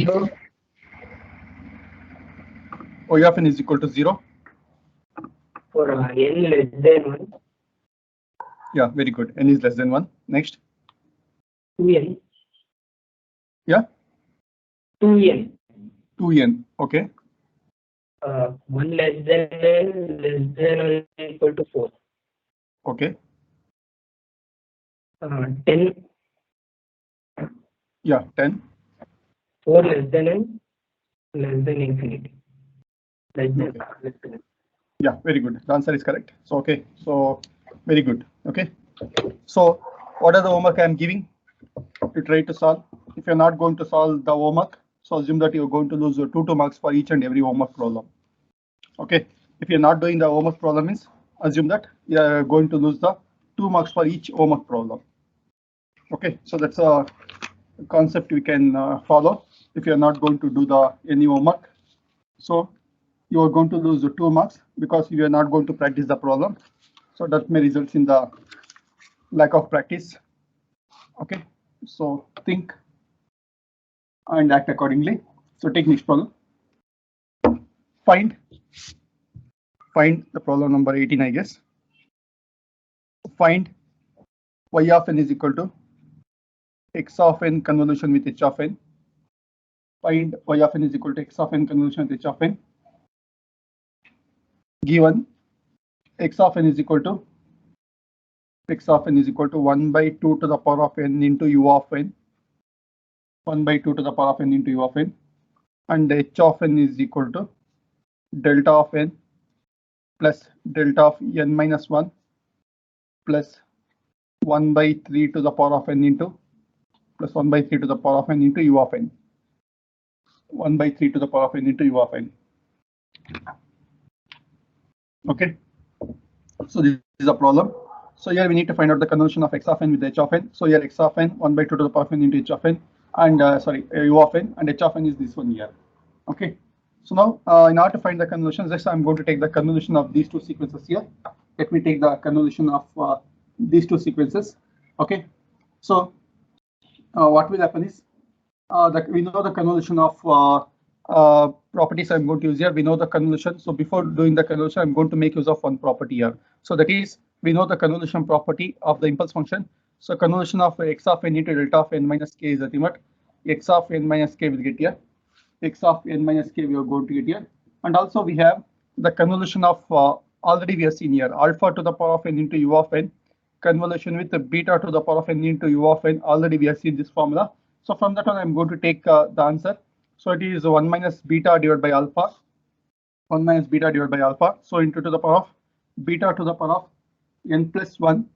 0. Y of n is equal to 0. For n less than 1. Yeah, very good. N is less than 1. Next. 2n. Yeah. 2n. 2n. Okay. 1 less than n less than or equal to 4. Okay. 10. Yeah, 10. 4 less than n less than infinity. Less than, Okay. less than. Yeah, very good. The answer is correct. So, okay. So, very good. Okay. So, what are the homework I am giving? You try to solve. If you're not going to solve the homework, so assume that you're going to lose 2 marks for each and every homework problem. Okay. If you're not doing the homework problem, means assume that you're going to lose the 2 marks for each homework problem. Okay. So that's a concept we can follow. If you're not going to do the any homework, so you are going to lose the 2 marks because you are not going to practice the problem. So that may result in the lack of practice. Okay, so think and act accordingly. So take next problem. Find the problem number 18, I guess. Find y of n is equal to x of n convolution with h of n. Find y of n is equal to x of n convolution with h of n. Given x of n is equal to 1 by 2 to the power of n into u of n. 1 by 2 to the power of n into u of n, and h of n is equal to delta of n plus delta of n minus 1 plus 1 by 3 to the power of n into plus 1 by 3 to the power of n into u of n. 1 by 3 to the power of n into u of n. Okay, so this is a problem. So here we need to find out the convolution of x of n with h of n. So here x of n 1 by 2 to the power of n into h of n, and u of n, and h of n is this one here. Okay, so now in order to find the convolution, just I'm going to take the convolution of these two sequences here. Let me take the convolution of these two sequences. Okay, so what will happen is we know the convolution of properties I'm going to use here. We know the convolution. So before doing the convolution, I'm going to make use of one property here. So that is, we know the convolution property of the impulse function. So convolution of x of n into delta of n minus k is nothing but x of n minus k will get here. X of n minus k we are going to get here, and also we have the convolution of already we have seen here alpha to the power of n into u of n, convolution with the beta to the power of n into u of n. Already we have seen this formula. So from that one I'm going to take the answer. So it is 1 minus beta divided by alpha, 1 minus beta divided by alpha. So into to the power of beta to the power of n plus 1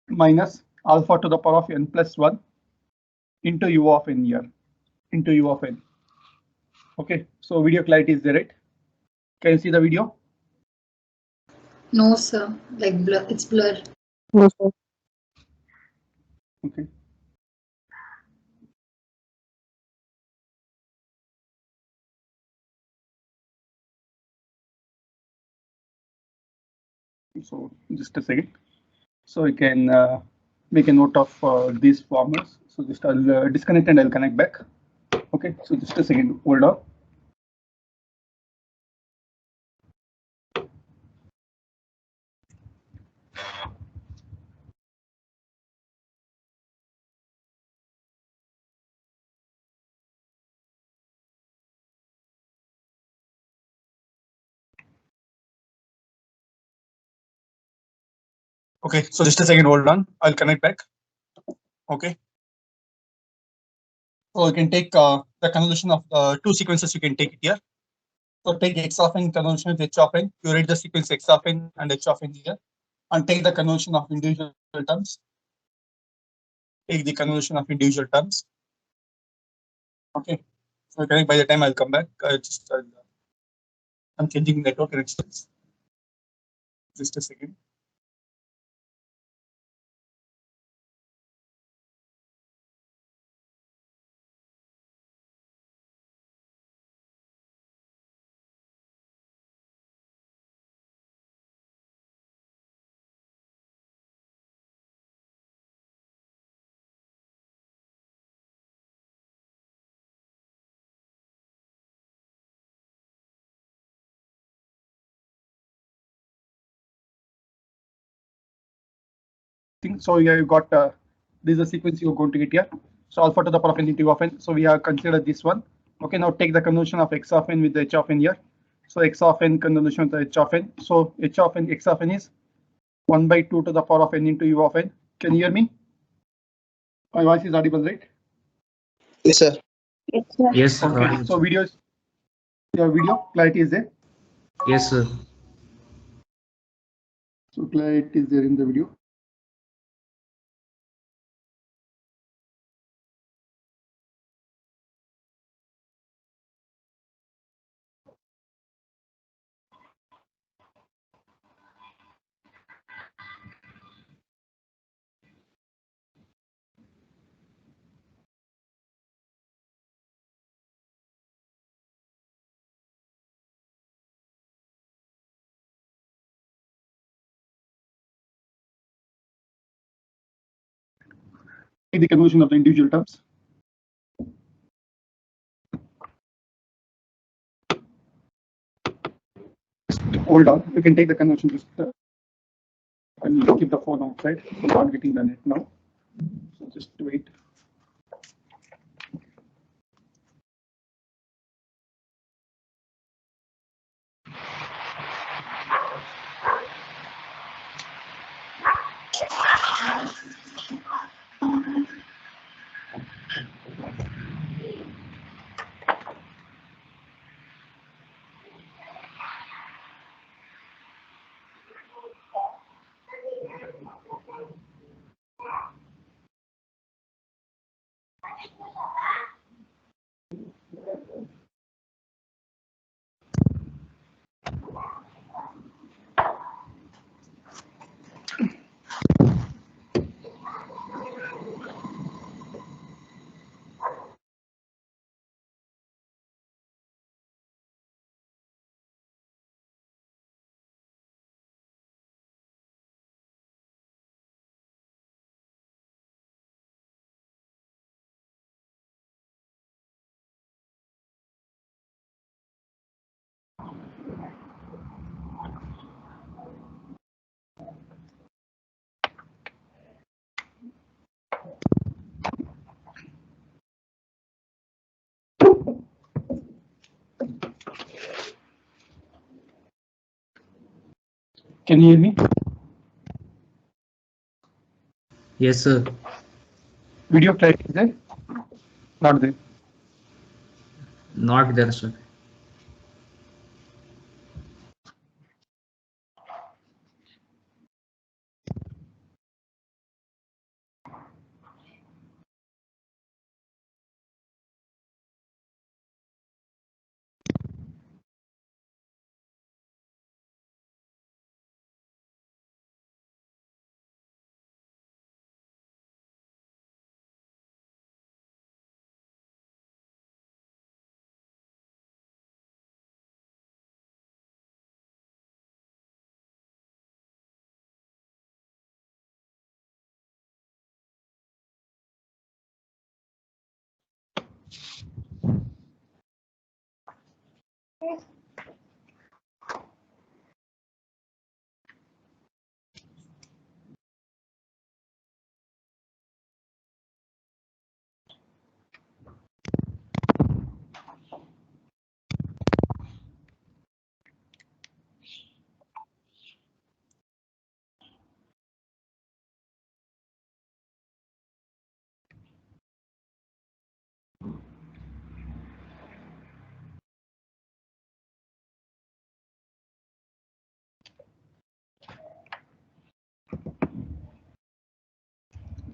minus alpha to the power of n plus 1 into u of n here, into u of n. Okay, so video clarity is there, right? Can you see the video? No, sir. Like blur, it's blurred. No, sir. Okay. So just a second. So we can make a note of these formulas. So just I'll disconnect and I'll connect back. Okay, so just a second, hold on. Okay, so just a second, hold on. I'll connect back. Okay. So you can take the convolution of two sequences. You can take it here. So take x of n convolution with h of n. You read the sequence x of n and h of n here, and take the convolution of individual terms. Take the convolution of individual terms. Okay. So by the time I'll come back, I'm changing network connections. Just a second. thing. So here you got this is the sequence you're going to get here. So alpha to the power of n into u of n. So we have considered this one. Okay, now take the convolution of x of n with the h of n here. So x of n convolution with the h of n. So h of n, x of n is 1 by 2 to the power of n into u of n. Can you hear me? My voice is audible, right? Yes, sir. Yes, sir. Okay. So your video clarity is there. Yes, sir. So clarity is there in the video. Take the conversion of the individual terms. Just hold on. You can take the conversion. Just and keep the phone outside. I'm not getting the net now. So just wait. Can you hear me? Yes, sir. Video clarity is there? Not there. Not there, sir.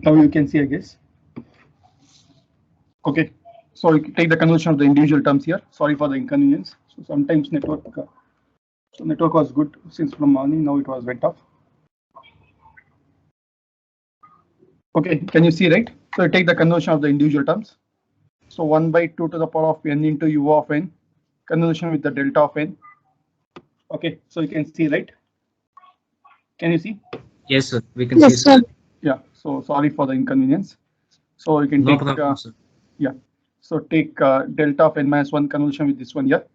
Now you can see, I guess. Okay. So you take the conversion of the individual terms here. Sorry for the inconvenience. So sometimes network. So network was good since from morning. Now it was went off. Okay. Can you see, right? So you take the conversion of the individual terms. So 1 by 2 to the power of n into u of n, convolution with the delta of n. Okay, so you can see, right? Can you see? Yes, sir. We can see, sir. Yeah, so sorry for the inconvenience. So you can No take, problem, sir. yeah, so take delta of n minus 1 convolution with this one here,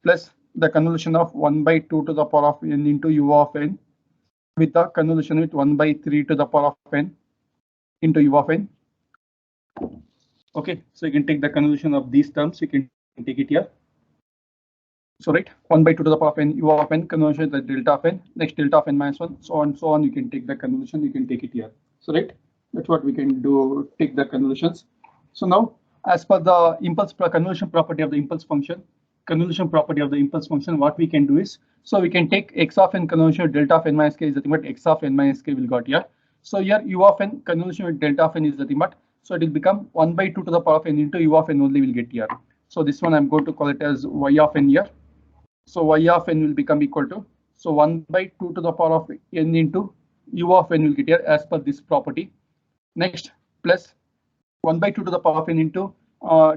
plus the convolution of 1 by 2 to the power of n into u of n, with the convolution with 1 by 3 to the power of n into u of n. Okay, so you can take the convolution of these terms, you can take it here. So right, 1 by 2 to the power of n u of n convolution with the delta of n, next delta of n minus 1, so on, so on. You can take the convolution, you can take it here. So right, that's what we can do, take the convolutions. So now, as per the impulse convolution property of the impulse function, what we can do is, so we can take x of n convolution with delta of n minus k is nothing but x of n minus k will got here. So here u of n convolution with delta of n is nothing but, so it will become 1 by 2 to the power of n into u of n only will get here. So this one I'm going to call it as y of n here. So y of n will become equal to, so 1 by 2 to the power of n into u of n will get here as per this property. Next, plus 1 by 2 to the power of n into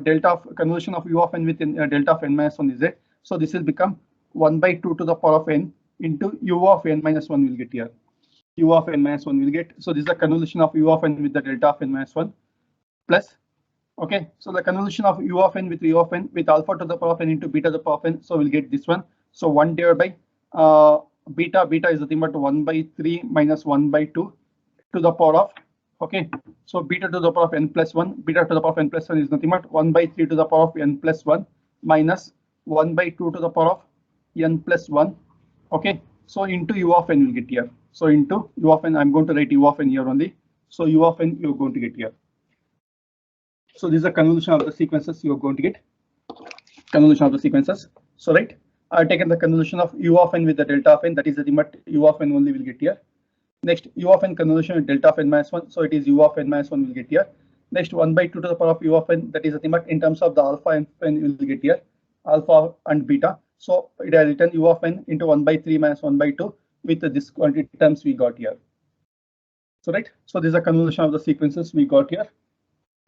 delta of conversion of u of n with delta of n minus 1 is it. So this will become 1 by 2 to the power of n into u of n minus 1 will get here. U of n minus 1 will get. So this is the convolution of u of n with the delta of n minus 1 plus. Okay, so the convolution of u of n with u of n with alpha to the power of n into beta to the power of n. So we'll get this one. So 1 divided by beta. Beta is nothing but 1 by 3 minus 1 by 2 to the power of. Okay, so beta to the power of n plus 1. Beta to the power of n plus 1 is nothing but 1 by 3 to the power of n plus 1 minus 1 by 2 to the power of n plus 1. Okay, so into u of n will get here. So into u of n, I'm going to write u of n here only. So u of n you're going to get here. So this is a convolution of the sequences you're going to get. Convolution of the sequences. So right, I've taken the convolution of u of n with the delta of n, that is nothing but u of n only will get here. Next, u of n convolution with delta of n minus 1, so it is u of n minus 1 will get here. Next, 1 by 2 to the power of u of n, that is nothing but in terms of the alpha and n will get here, alpha and beta. So it has written u of n into 1 by 3 minus 1 by 2 with this quantity terms we got here. So right, so this is a convolution of the sequences we got here,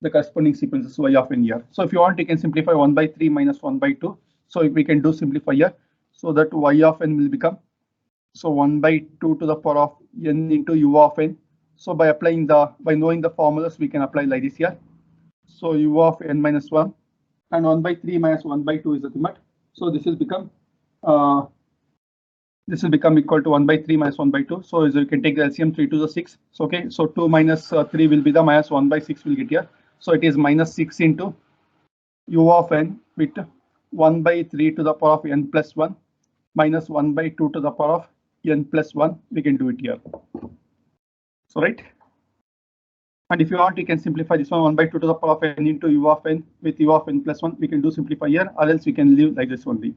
the corresponding sequences y of n here. So if you want, you can simplify 1 by 3 minus 1 by 2. So if we can do simplify here, so that y of n will become, so 1 by 2 to the power of n into u of n. So by knowing the formulas, we can apply like this here. So u of n minus 1 and 1 by 3 minus 1 by 2 is the limit. So this will become equal to 1 by 3 minus 1 by 2. So you can take the LCM 3 to the 6. So okay, so 2 minus 3 will be the minus 1 by 6 will get here. So it is minus 6 into u of n with 1 by 3 to the power of n plus 1 minus 1 by 2 to the power of n plus 1. We can do it here. So right, and if you want, you can simplify this one 1 by 2 to the power of n into u of n with u of n plus 1. We can do simplify here, or else we can leave like this only.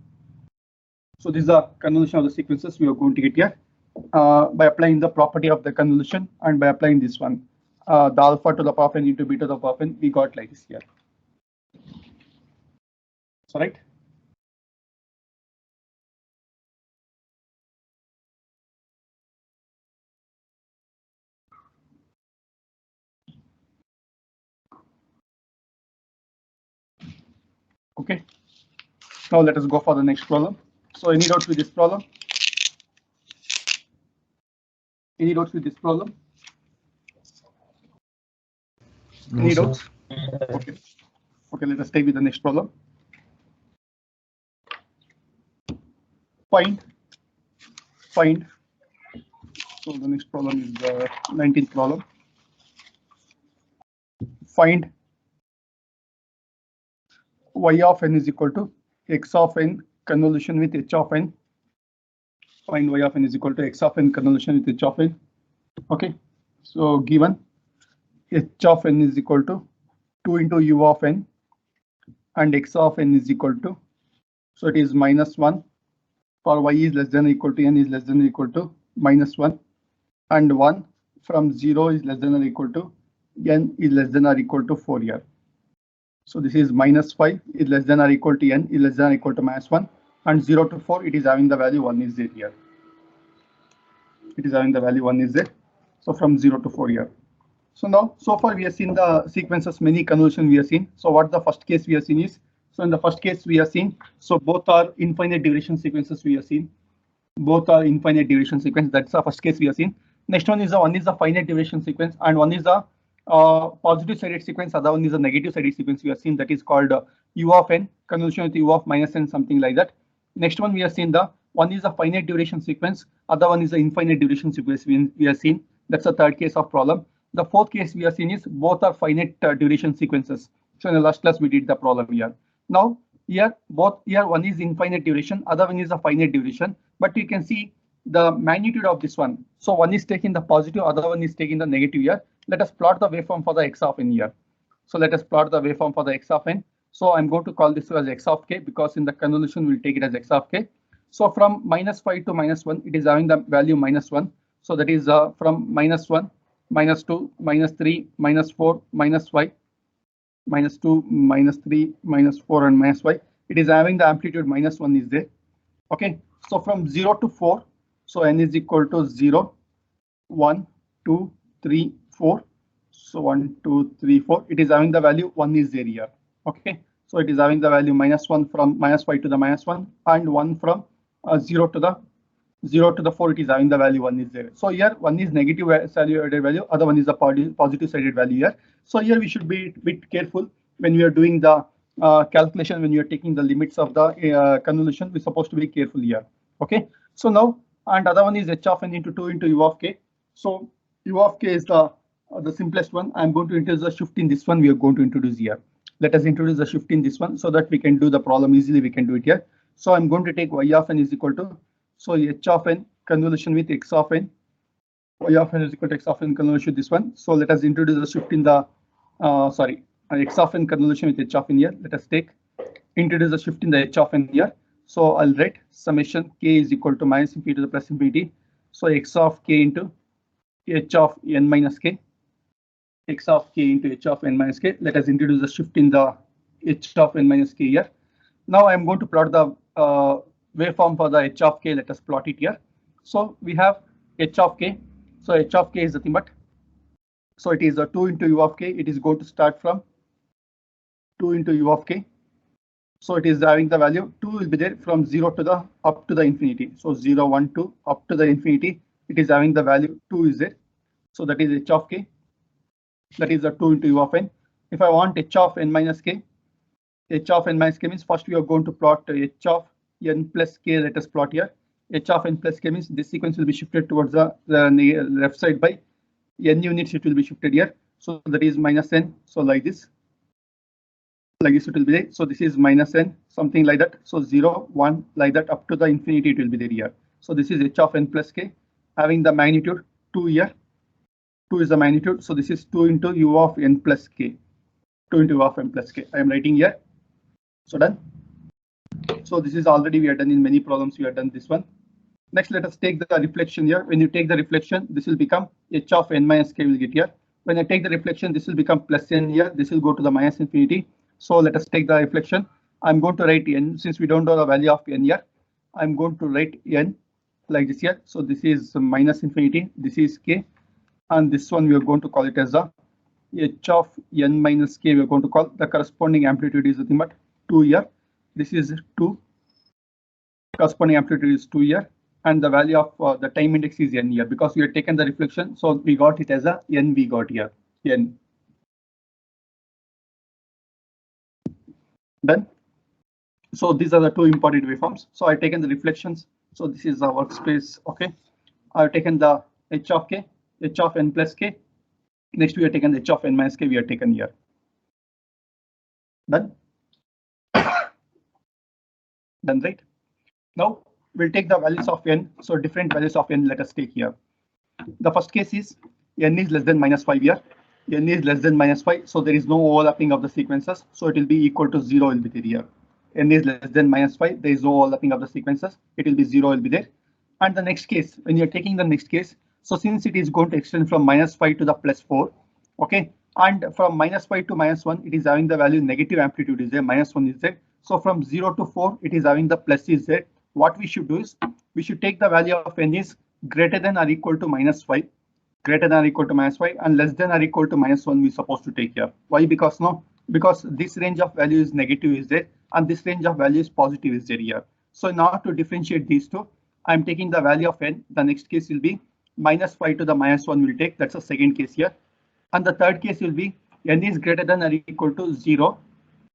So this is the convolution of the sequences we are going to get here by applying the property of the convolution and by applying this one, the alpha to the power of n into beta to the power of n. We got like this here. So right. Okay, now let us go for the next problem. So any doubts with this problem? Any doubts with this problem? No, Any sir. doubts? Okay. Okay, let us stay with the next problem. Find. So the next problem is the 19th problem. Find y of n is equal to x of n convolution with h of n. Find y of n is equal to x of n convolution with h of n. Okay, so given h of n is equal to 2 into u of n and x of n is equal to, so it is minus 1 for y is less than or equal to n is less than or equal to minus 1 and 1 from 0 is less than or equal to n is less than or equal to 4 here. So this is minus 5 is less than or equal to n is less than or equal to minus 1 and 0 to 4 it is having the value 1 is there here. It is having the value 1 is there. So from 0 to 4 here. So now so far we have seen the sequences, many convolution we have seen. So what the first case we have seen is, so in the first case we have seen, so both are infinite duration sequences we have seen. Both are infinite duration sequence. That's the first case we have seen. Next one is the finite duration sequence and one is the positive sided sequence, other one is a negative sided sequence we have seen, that is called u of n convolution with u of minus n, something like that. Next one we have seen the One is a finite duration sequence, other one is the infinite duration sequence we have seen. That's the third case of problem. The fourth case we have seen is both are finite duration sequences. So in the last class we did the problem here. Now here one is infinite duration, other one is a finite duration, but you can see the magnitude of this one. So one is taking the positive, other one is taking the negative here. Let us plot the waveform for the x of n here. So let us plot the waveform for the x of n. So I'm going to call this as x of k because in the convolution we'll take it as x of k. So from -5 to -1, it is having the value -1. So that is from -1, -2, -3, -4, -5, -2, -3, -4, and -5. It is having the amplitude -1 is there. Okay, so from 0 to 4, so n is equal to 0, 1, 2, 3, 4. So 1, 2, 3, 4. It is having the value 1 is there here. Okay, so it is having the value -1 from -5 to the -1 and 1 from 0 to the 4. It is having the value 1 is there. So here one is negative sided value, other one is a positive sided value here. So here we should be a bit careful when we are doing the calculation, when you are taking the limits of the convolution. We're supposed to be careful here. Okay, so now and other one is h of n into 2 into u of k. So u of k is the simplest one. I'm going to introduce the shift in this one. We are going to introduce here. Let us introduce the shift in this one so that we can do the problem easily. We can do it here. So I'm going to take y of n is equal to, so h of n convolution with x of n. Y of n is equal to x of n convolution this one. So let us introduce the shift in the x of n convolution with h of n here. Let us introduce the shift in the h of n here. So I'll write summation k is equal to minus infinity to the plus infinity. So x of k into h of n minus k. X of k into h of n minus k. Let us introduce the shift in the h of n minus k here. Now I'm going to plot the waveform for the h of k. Let us plot it here. So we have h of k. So h of k is nothing but, so it is a 2 into u of k. It is going to start from 2 into u of k. So it is having the value 2 will be there from 0 to the up to the infinity. So 0, 1, 2 up to the infinity. It is having the value 2 is there. So that is h of k. That is the 2 into u of n. If I want h of n minus k, h of n minus k means first we are going to plot h of n plus k. Let us plot here. H of n plus k means this sequence will be shifted towards the left side by n units. It will be shifted here. So that is minus n. So like this it will be there. So this is minus n, something like that. So 0, 1 like that up to the infinity it will be there here. So this is h of n plus k having the magnitude 2 here. 2 is the magnitude. So this is 2 into u of n plus k. 2 into u of n plus k. I am writing here. So done. So this is already we are done in many problems. We have done this one. Next, let us take the reflection here. When you take the reflection, this will become h of n minus k will get here. When I take the reflection, this will become plus n here. This will go to the minus infinity. So let us take the reflection. I'm going to write n since we don't know the value of n here. I'm going to write n like this here. So this is minus infinity. This is k. And this one we are going to call it as a h of n minus k. We are going to call the corresponding amplitude is nothing but 2 here. This is 2. Corresponding amplitude is 2 here. And the value of the time index is n here because we have taken the reflection. So we got it as a n we got here. N. Done. So these are the two important waveforms. So I've taken the reflections. So this is our workspace. OK, I've taken the h of k, h of n plus k. Next we have taken h of n minus k. We have taken here. Done. Done, right? Now we'll take the values of n. So different values of n let us take here. The first case is n is less than -5 here. N is less than -5. So there is no overlapping of the sequences. So it will be equal to 0 will be there here. N is less than -5. There is no overlapping of the sequences. It will be 0 will be there. And the next case, when you're taking the next case, so since it is going to extend from -5 to the +4, OK, and from -5 to -1, it is having the value negative amplitude is there, -1 is there. So from 0 to 4, it is having the plus is there. What we should do is we should take the value of n is greater than or equal to -5, greater than or equal to -5, and less than or equal to -1 we're supposed to take here. Why? Because this range of value is negative is there, and this range of value is positive is there here. So in order to differentiate these two, I'm taking the value of n. The next case will be -5 to the -1 will take. That's the second case here. And the third case will be n is greater than or equal to 0.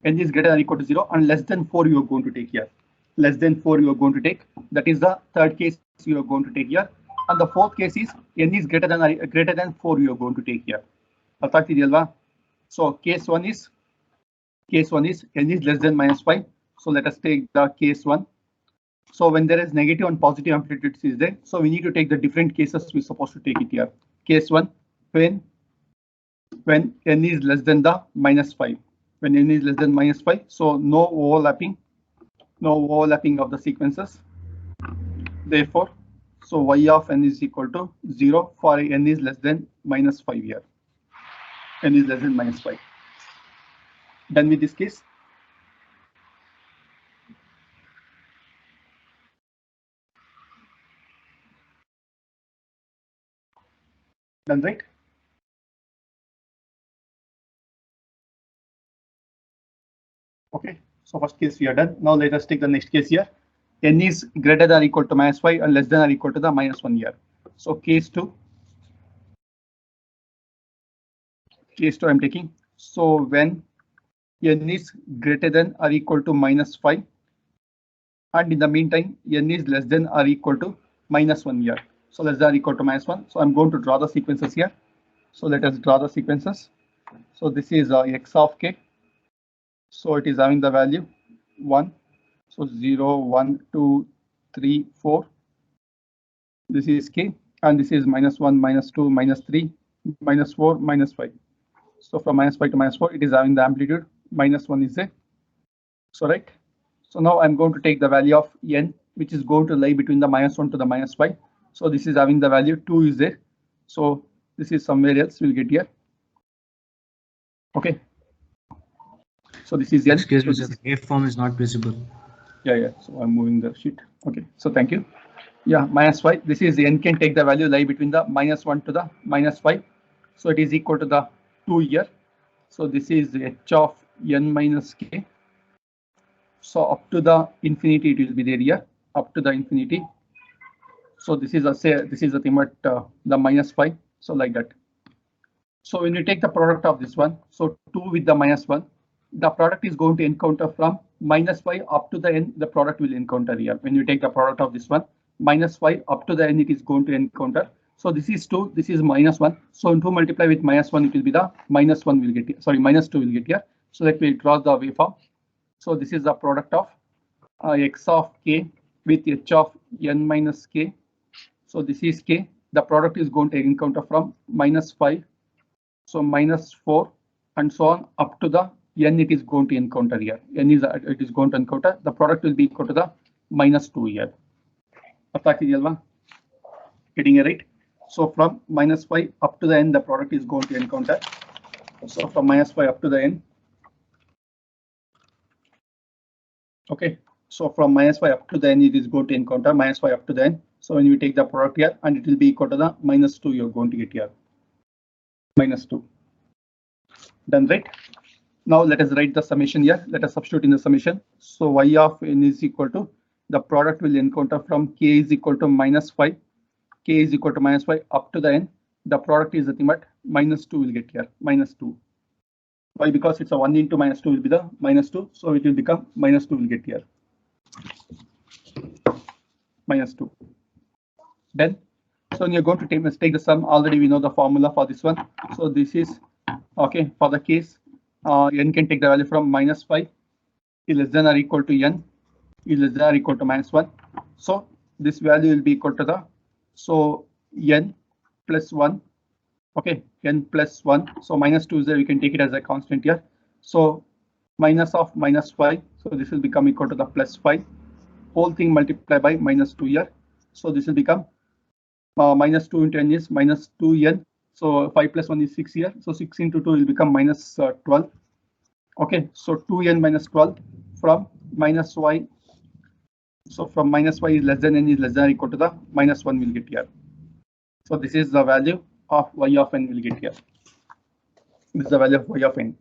N is greater than or equal to 0 and less than 4 you are going to take here. less than 4 you are going to take. That is the third case you are going to take here. And the fourth case is n is greater than 4 you are going to take here. So case one is n is less than -5. So let us take the case one. So when there is negative and positive amplitudes is there, so we need to take the different cases we're supposed to take it here. Case one, when n is less than the -5. When n is less than -5, so no overlapping of the sequences. Therefore, so y of n is equal to 0 for n is less than -5 here. N is less than -5. Done with this case. Done, right? Okay, so first case we are done. Now let us take the next case here. N is greater than or equal to -5 and less than or equal to the -1 here. So case two I'm taking. So when n is greater than or equal to -5, and in the meantime n is less than or equal to -1 here. So less than or equal to -1. So I'm going to draw the sequences here. So let us draw the sequences. So this is x of k. So it is having the value 1. So 0, 1, 2, 3, 4. This is k, and this is -1, -2, -3, -4, -5. So from -5 to -4, it is having the amplitude -1 is there. So right. So now I'm going to take the value of n, which is going to lie between the -1 to the -5. So this is having the value 2 is there. So this is somewhere else. We'll get here. Okay. So this is n. Excuse me, sir. The F form is not visible. Yeah. So I'm moving the sheet. Okay. So thank you. Yeah, -5. This is n can take the value lie between the -1 to the -5. So it is equal to the 2 here. So this is h of n minus k. So up to the infinity it will be there here, up to the infinity. So this is the thing at the -5. So like that. So when you take the product of this one, so 2 with the -1, the product is going to encounter from -5 up to the n. The product will encounter here. When you take the product of this one, -5 up to the n, it is going to encounter. So this is 2, this is -1. So 2 multiply with -1, it will be the -1 will get here. Sorry, -2 will get here. So that will cross the waveform. So this is the product of x of k with h of n minus k. So this is k. The product is going to encounter from -5, so -4, and so on up to the n. It is going to encounter here. N is it is going to encounter. The product will be equal to the -2 here. Getting it right? So from -5 up to the n, the product is going to encounter. So from -5 up to the n. Okay, so from -5 up to the n, it is going to encounter -5 up to the n. So when you take the product here, and it will be equal to the -2 you're going to get here. -2. Done, right? Now let us write the summation here. Let us substitute in the summation. So y of n is equal to, the product will encounter from k is equal to -5. K is equal to -5 up to the n. The product is nothing but -2 will get here. -2. Why? Because it's a 1 into -2 will be the -2. So it will become -2 will get here. -2. Then, so when you're going to take the sum, already we know the formula for this one. So this is okay for the case n can take the value from -5 is less than or equal to n is less than or equal to -1. So this value will be equal to the, so n plus 1. Okay, n plus 1. So -2 is there. We can take it as a constant here. So minus of -5. So this will become equal to the +5. Whole thing multiplied by -2 here. So this will become -2 into n is -2n. So 5 plus 1 is 6 here. So 6 into 2 will become -12. Okay, so 2n minus 12 from -y. So from -y is less than n is less than or equal to the -1 will get here. So this is the value of y of n will get here. This is the value of y of n.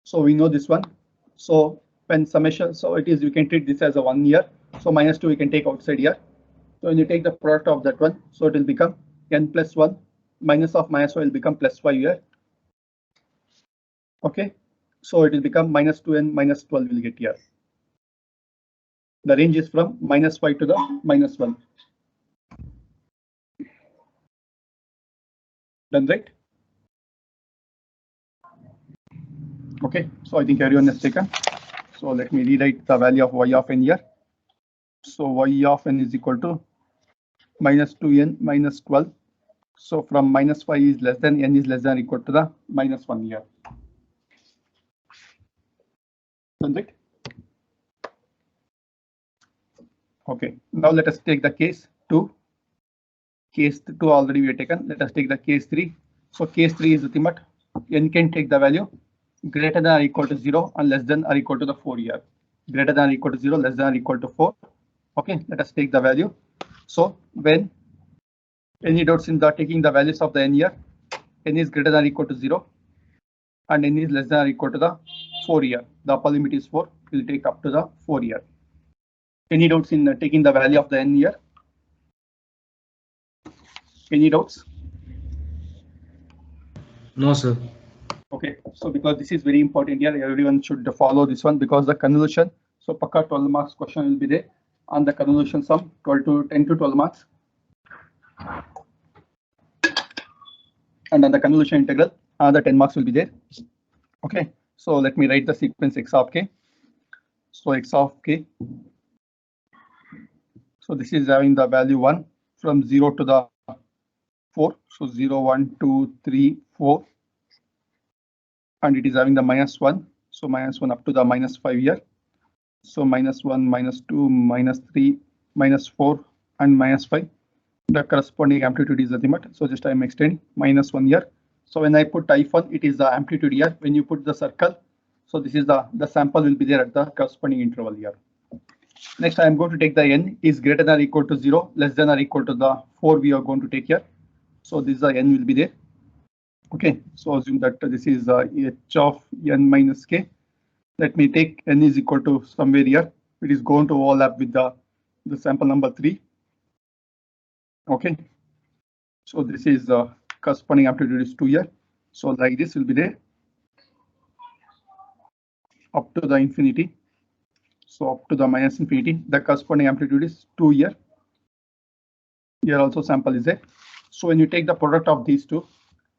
So we know this one. So when summation, so it is, you can treat this as a 1 year. So -2 we can take outside here. So when you take the product of that one, so it will become n plus 1 minus of -y will become +5 here. Okay, so it will become -2n minus 12 will get here. The range is from -5 to the -1. Done, right? Okay, so I think everyone has taken. So let me rewrite the value of y of n here. So y of n is equal to -2n minus 12. So from -5 is less than n is less than or equal to the -1 here. Done, right? Okay, now let us take the case 2. Case 2 already we have taken. Let us take the case 3. So case 3 is nothing but n can take the value greater than or equal to 0 and less than or equal to the 4 here. Greater than or equal to 0, less than or equal to 4. Okay, let us take the value. So when any doubts in the taking the values of the n here, n is greater than or equal to 0 and n is less than or equal to the 4 here. The upper limit is 4. We'll take up to the 4 here. Any doubts in taking the value of the n here? Any doubts? No, sir. Okay, so because this is very important here, everyone should follow this one because the convolution. So Pakka 12 marks question will be there on the convolution sum 10 to 12 marks. And on the convolution integral, the 10 marks will be there. Okay, so let me write the sequence x of k. So x of k. So this is having the value 1 from 0 to the 4. So 0, 1, 2, 3, 4. And it is having the -1. So -1 up to the -5 here. So -1, -2, -3, -4, and -5. The corresponding amplitude is nothing but. So just I am extending -1 here. So when I put -1, it is the amplitude here. When you put the circle, so this is the sample will be there at the corresponding interval here. Next, I am going to take the n is greater than or equal to 0, less than or equal to the 4 we are going to take here. So this is the n will be there. Okay, so assume that this is h of n minus k. Let me take n is equal to somewhere here. It is going to overlap with the sample number 3. Okay, so this is corresponding amplitude is 2 here. So like this will be there up to the infinity. So up to the minus infinity, the corresponding amplitude is 2 here. Here also sample is there. So when you take the product of these two,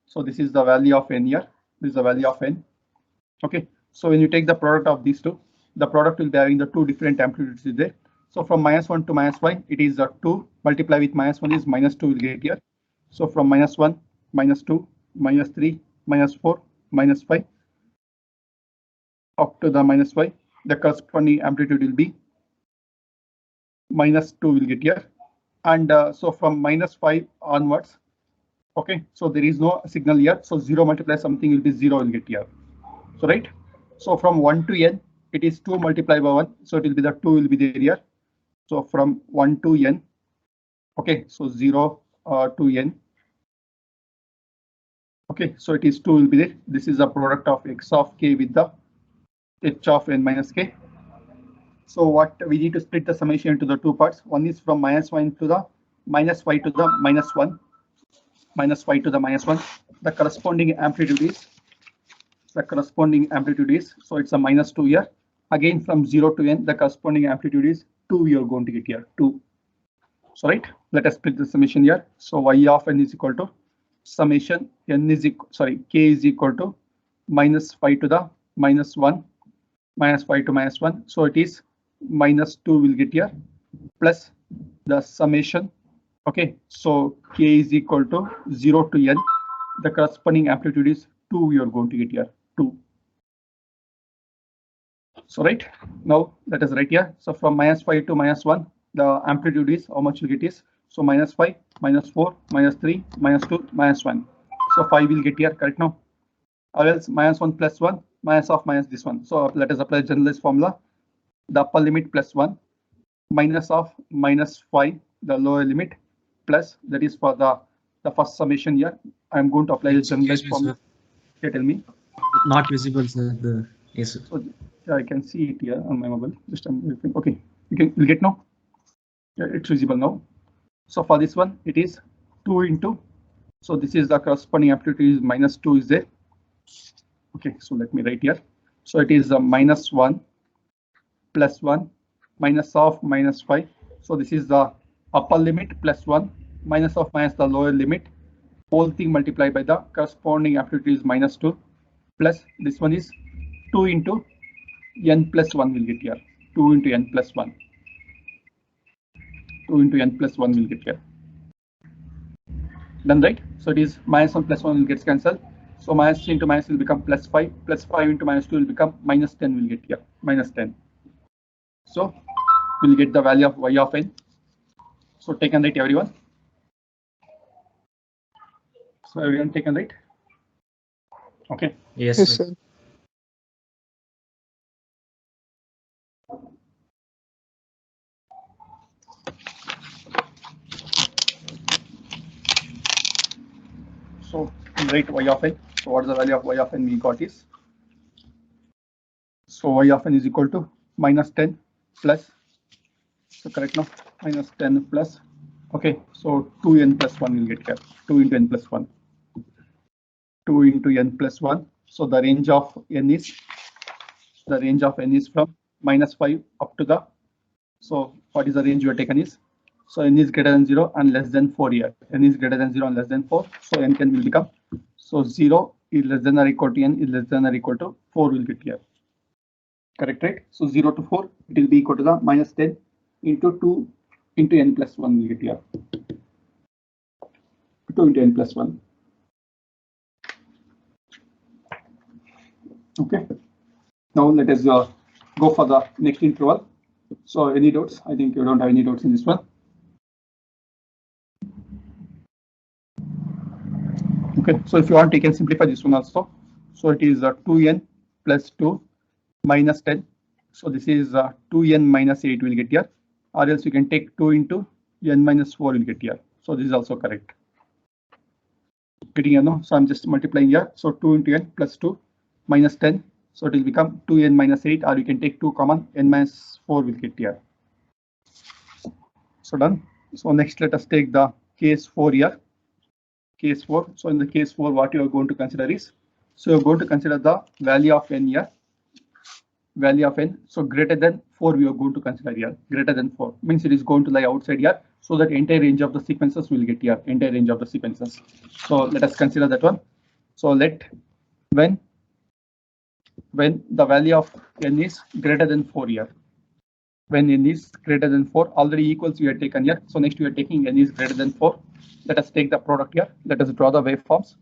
so this is the value of n here. This is the value of n. Okay, so when you take the product of these two, the product will be having the two different amplitudes is there. So from -1 to -5, it is 2 multiply with -1 is -2 will get here. So from -1, -2, -3, -4, -5 up to the -5, the corresponding amplitude will be -2 will get here. And so from -5 onwards, okay, so there is no signal here. So 0 multiply something will be 0 will get here. So right. So from 1 to n, it is 2 multiplied by 1. So it will be the 2 will be there here. So from 1 to n, okay, so 0 to n. Okay, so it is 2 will be there. This is a product of x of k with the h of n minus k. So what we need to split the summation into the two parts. One is from -1 to the -5 to the -1, -5 to the -1. The corresponding amplitude is so it's a -2 here. Again from 0 to n, the corresponding amplitude is 2. We are going to get here 2. So right, let us split the summation here. So y of n is equal to summation n is k is equal to -5 to the -1, -5 to -1. So it is -2 will get here plus the summation. Okay, so k is equal to 0 to n. The corresponding amplitude is 2. We are going to get here 2. So right now let us write here. So from -5 to -1, the amplitude is how much you get is so -5, -4, -3, -2, -1. So 5 will get here correct now. Or else -1 plus 1 minus of minus this one. So let us apply generalized formula. The upper limit plus 1 minus of -5, the lower limit plus that is for the first summation here. I am going to apply the generalized formula. Okay, tell me. Not visible, sir. Yes, sir. So yeah, I can see it here on my mobile. Just okay. You'll get now. Yeah, it's visible now. So for this one, it is 2 into. So this is the corresponding amplitude is -2 is there. Okay, so let me write here. So it is -1 plus 1 minus of minus 5. So this is the upper limit plus 1 minus of minus the lower limit. Whole thing multiplied by the corresponding amplitude is minus 2 plus this one is 2 into n plus 1 will get here. 2 into n plus 1. 2 into n plus 1 will get here. Done, right? So it is minus 1 plus 1 will get cancelled. So minus 3 into minus will become plus 5. Plus 5 into minus 2 will become minus 10 will get here. Minus 10. So we'll get the value of y of n. So take and write everyone. So everyone take and write. Okay. Yes, Yes, sir. sir. So write y of n. So what is the value of y of n we got is? So y of n is equal to minus 10 plus. So correct now, minus 10 plus. Okay, so 2n plus 1 will get here. 2 into n plus 1. 2 into n plus 1. So the range of n is from minus 5 up to the. So what is the range you are taken is? So n is greater than 0 and less than 4 here. N is greater than 0 and less than 4. So n can will become. So 0 is less than or equal to n is less than or equal to 4 will get here. Correct, right? So 0 to 4 it will be equal to the minus 10 into 2 into n plus 1 will get here. 2 into n plus 1. Okay. Now let us go for the next interval. So any doubts? I think you don't have any doubts in this one. Okay. So if you want, you can simplify this one also. So it is 2n plus 2 minus 10. So this is 2n minus 8 will get here. Or else you can take 2 into n minus 4 will get here. So this is also correct. Getting here, no? So I'm just multiplying here. So 2 into n plus 2 minus 10. So it will become 2n minus 8, or you can take 2 common, n minus 4 will get here. So done. So next let us take the case 4 here. Case 4. So in the case 4, what you are going to consider is, so you're going to consider the value of n here. Value of n. So greater than 4 we are going to consider here. Greater than 4 means it is going to lie outside here. So that entire range of the sequences will get here. Entire range of the sequences. So let us consider that one. So let when the value of n is greater than 4 here. When n is greater than 4, already equals we are taken here. So next we are taking n is greater than 4. Let us take the product here. Let us draw the waveforms.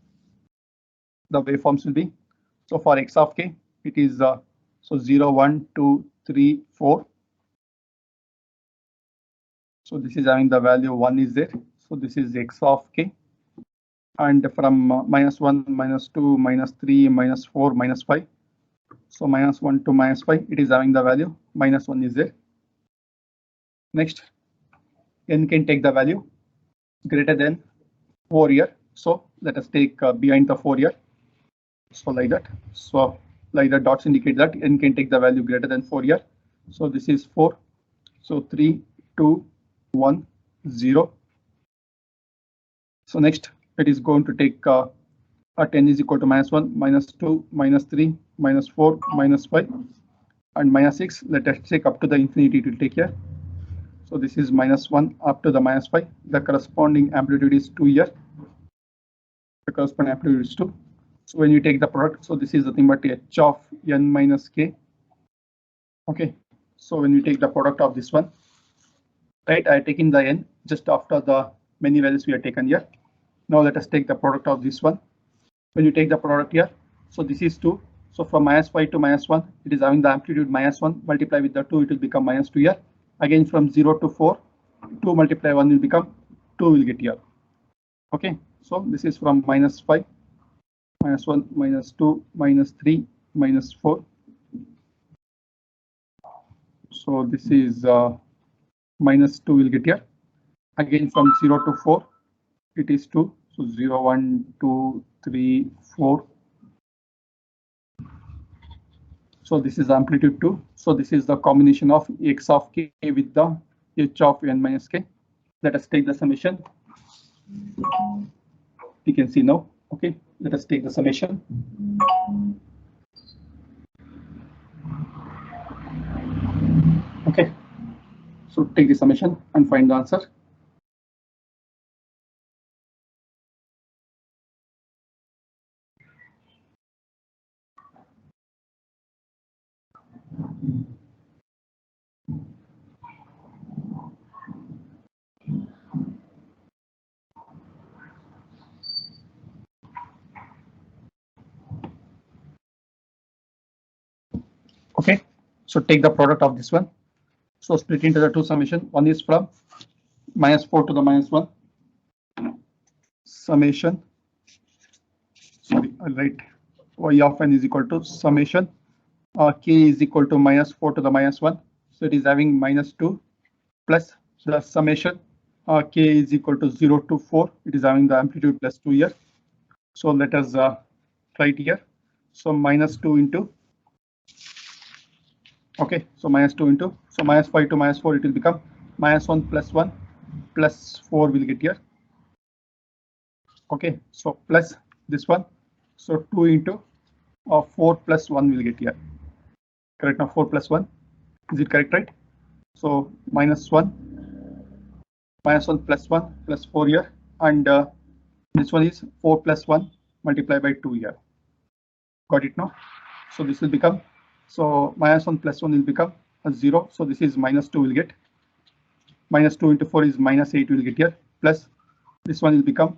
The waveforms will be, so for x of k, it is so 0, 1, 2, 3, 4. So this is having the value 1 is there. So this is x of k. And from minus 1, minus 2, minus 3, minus 4, minus 5. So minus 1 to minus 5, it is having the value minus 1 is there. Next, n can take the value greater than 4 here. So let us take behind the 4 here. So like that. So like the dots indicate that n can take the value greater than 4 here. So this is 4. So 3, 2, 1, 0. So next it is going to take 10 is equal to minus 1, minus 2, minus 3, minus 4, minus 5, and minus 6. Let us take up to the infinity it will take here. So this is minus 1 up to the minus 5. The corresponding amplitude is 2 here. The corresponding amplitude is 2. So when you take the product, so this is the thing but h of n minus k. Okay. So when you take the product of this one, right, I taken the n just after the many values we are taken here. Now let us take the product of this one. When you take the product here, so this is 2. So from minus 5 to minus 1, it is having the amplitude minus 1. Multiply with the 2, it will become minus 2 here. Again from 0 to 4, 2 multiply 1 will become 2 will get here. Okay, so this is from minus 5, minus 1, minus 2, minus 3, minus 4. So this is minus 2 will get here. Again from 0 to 4, it is 2. So 0, 1, 2, 3, 4. So this is amplitude 2. So this is the combination of x of k with the h of n minus k. Let us take the summation. You can see now. Okay, let us take the summation. Okay, So take the summation and find the answer. Okay, so take the product of this one. So split into the two summation. One is from -4 to the -1 summation. Sorry, I'll write y of n is equal to summation k is equal to -4 to the -1. So it is having -2 plus the summation k is equal to 0 to 4. It is having the amplitude +2 here. So let us write here. So -2 into. Okay, so -2 into, so -5 to -4, it will become -1 plus 1 plus 4 will get here. Okay, so plus this one, so 2 into 4 plus 1 will get here. Correct? Now 4 plus 1, is it correct, right? So -1 plus 1 plus 4 here, and this one is 4 plus 1 multiplied by 2 here. Got it now? So this will become, so -1 plus 1 will become a 0. So this is -2 will get. -2 into 4 is -8 will get here. Plus this one will become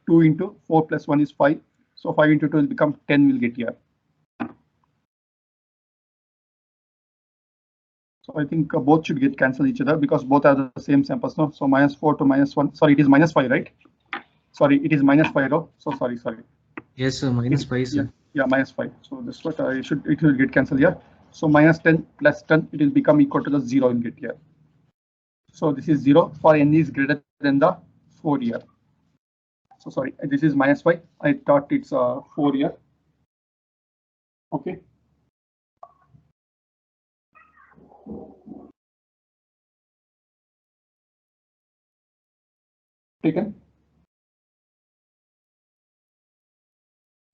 2 into 4 plus 1 is 5. So 5 into 2 will become 10 will get here. So I think both should get cancel each other because both are the same samples. No? So -4 to -1. Sorry, it is -5, right? Sorry, it is -5. Oh, so sorry. Yes, sir. -5, sir. Yeah, -5. So this is what it will get cancelled here. So -10 plus 10, it will become equal to the 0 will get here. So this is 0 for n is greater than the 4 here. So sorry, this is -5. I thought it's 4 here. Okay. Taken.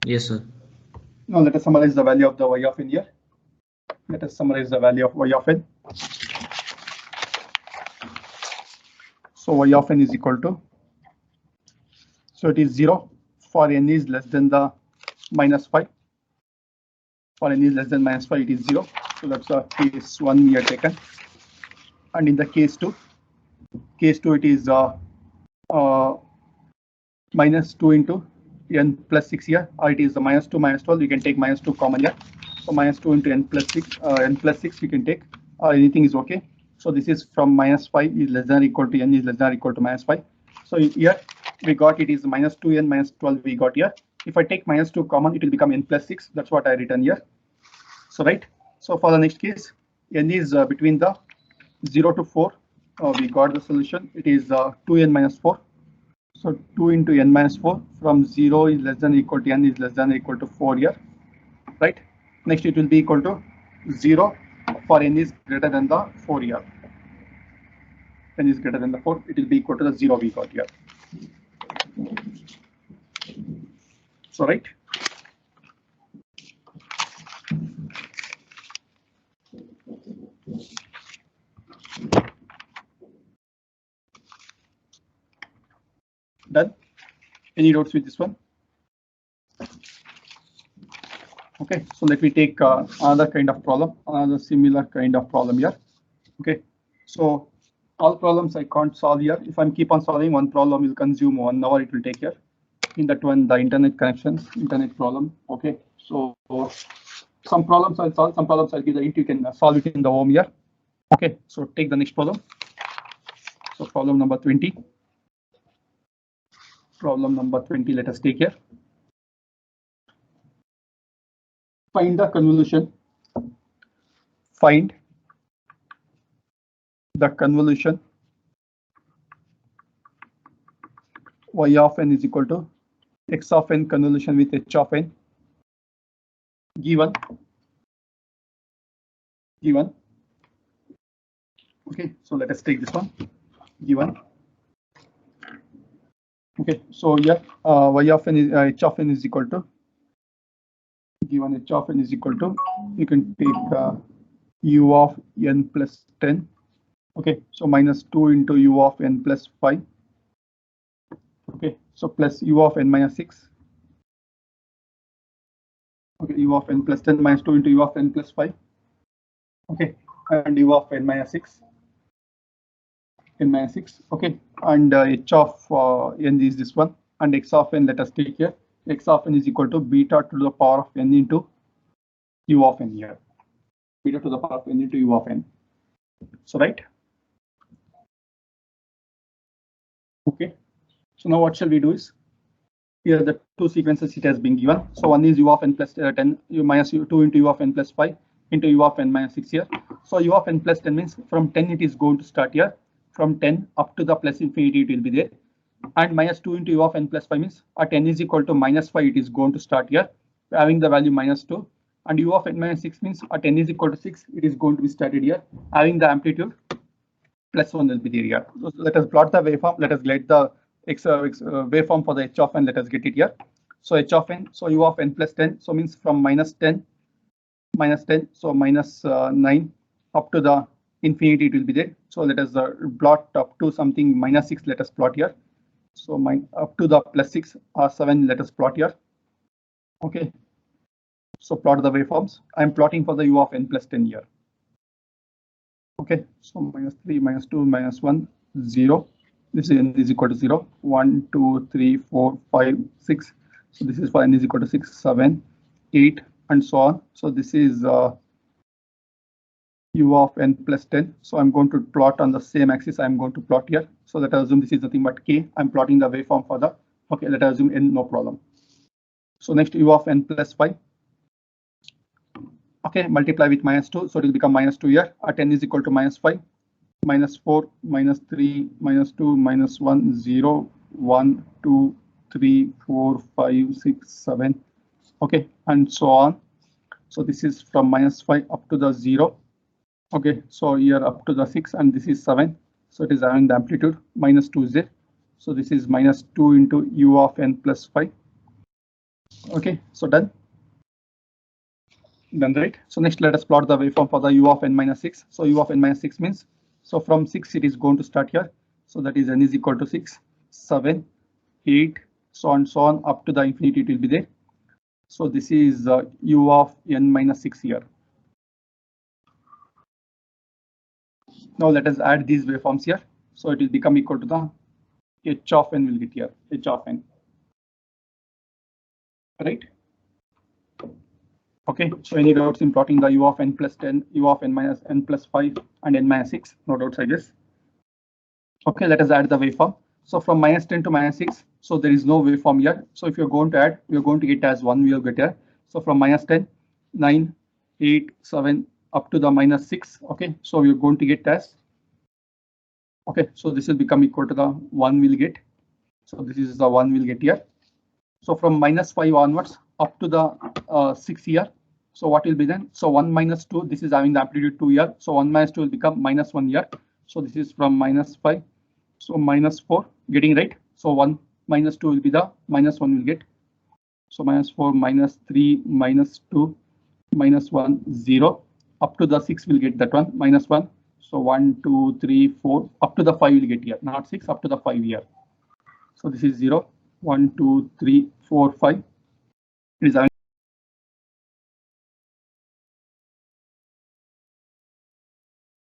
Yes, sir. Now let us summarize the value of the y of n here. Let us summarize the value of y of n. So y of n is equal to, so it is 0 for n is less than the -5. For n is less than -5, it is 0. So that's the case 1 we are taken. And in the case 2, it is -2 into n plus 6 here, or it is the -2 -12. You can take -2 common here. So -2 into n plus 6 you can take, anything is okay. So this is from -5 is less than or equal to n is less than or equal to -5. So here we got it is -2n -12 we got here. If I take -2 common, it will become n plus 6. That's what I written here. So right. So for the next case, n is between the 0 to 4. We got the solution. It is 2n minus 4. So 2 into n minus 4 from 0 is less than or equal to n is less than or equal to 4 here. Right. Next it will be equal to 0 for n is greater than the 4 here. N is greater than the 4. It will be equal to the 0 we got here. So right. Done. Any doubts with this one? Okay, so let me take another kind of problem, another similar kind of problem here. Okay, so all problems I can't solve here. If I keep on solving one problem, will consume 1 hour. It will take here. In that one, the internet connections, internet problem. Okay, so some problems I'll solve, some problems I'll give the hint. You can solve it in the home here. Okay, so take the next problem. So problem number 20. Problem number 20. Let us take here. Find the convolution. Find the convolution y of n is equal to x of n convolution with h of n given. Okay, so let us take this one given. Okay, so yeah, y of n is h of n is equal to, given h of n is equal to, you can take u of n plus 10 Okay, so minus 2 into u of n plus 5. Okay, so plus u of n minus 6. Okay, u of n plus 10 minus 2 into u of n plus 5. Okay, and u of n minus 6. N minus 6. Okay, and h of n is this one, and x of n, let us take here. X of n is equal to beta to the power of n into u of n here. Beta to the power of n into u of n. So right. Okay, so now what shall we do is, here the two sequences it has been given. So one is u of n plus 10 u minus 2 into u of n plus 5 into u of n minus 6 here. So u of n plus 10 means from 10 it is going to start here. From 10 up to the plus infinity it will be there. And minus 2 into u of n plus 5 means at n is equal to minus 5 it is going to start here, having the value minus 2. And u of n minus 6 means at n is equal to 6 it is going to be started here, having the amplitude plus 1 will be there here. So let us plot the waveform. Let us get the waveform for the h of n. Let us get it here. So h of n, so u of n plus 10, so means from minus 10, so minus 9 up to the infinity it will be there. So let us plot up to something minus 6. Let us plot here. So up to the plus 6 or 7. Let us plot here. Okay. So plot the waveforms. I am plotting for the u of n plus 10 here. Okay, so minus 3, minus 2, minus 1, 0. This is n is equal to 0. 1, 2, 3, 4, 5, 6. So this is for n is equal to 6, 7, 8, and so on. So this is u of n plus 10. So I'm going to plot on the same axis. I'm going to plot here. So let us assume this is nothing but k. I'm plotting the waveform for the. Okay, let us assume n, no problem. So next u of n plus 5. Okay, multiply with minus 2, so it will become minus 2 here. At n is equal to minus 5, minus 4, minus 3, minus 2, minus 1, 0, 1, 2, 3, 4, 5, 6, 7. Okay, and so on. So this is from minus 5 up to the 0. Okay, so here up to the 6, and this is 7. So it is having the amplitude minus 2 is there. So this is minus 2 into u of n plus 5. Okay, so done. Done, right? So next let us plot the waveform for the u of n minus 6. So u of n minus 6 means, so from 6 it is going to start here. So that is n is equal to 6, 7, 8, so on up to the infinity it will be there. So this is u of n minus 6 here. Now let us add these waveforms here. So it will become equal to the h of n will get here, h of n. Right? Okay, so any doubts in plotting the u of n plus 10, u of n minus n plus 5, and n minus 6? No doubts, I guess. Okay, let us add the waveform. So from minus 10 to minus 6, so there is no waveform here. So if you're going to add, you're going to get as 1, we'll get here. So from minus 10, 9, 8, 7, up to the minus 6. Okay, so we're going to get as. Okay, so this will become equal to the 1 we'll get. So this is the 1 we'll get here. So from minus 5 onwards up to the 6 here. So what will be then? So 1 minus 2, this is having the amplitude 2 here. So 1 minus 2 will become minus 1 here. So this is from minus 5. So minus 4, getting right. So 1 minus 2 will be the minus 1 will get. So minus 4, minus 3, minus 2, minus 1, 0. Up to the 6 will get that one, minus 1. So 1, 2, 3, 4, up to the 5 will get here, not 6, up to the 5 here. So this is 0, 1, 2, 3, 4, 5. It is having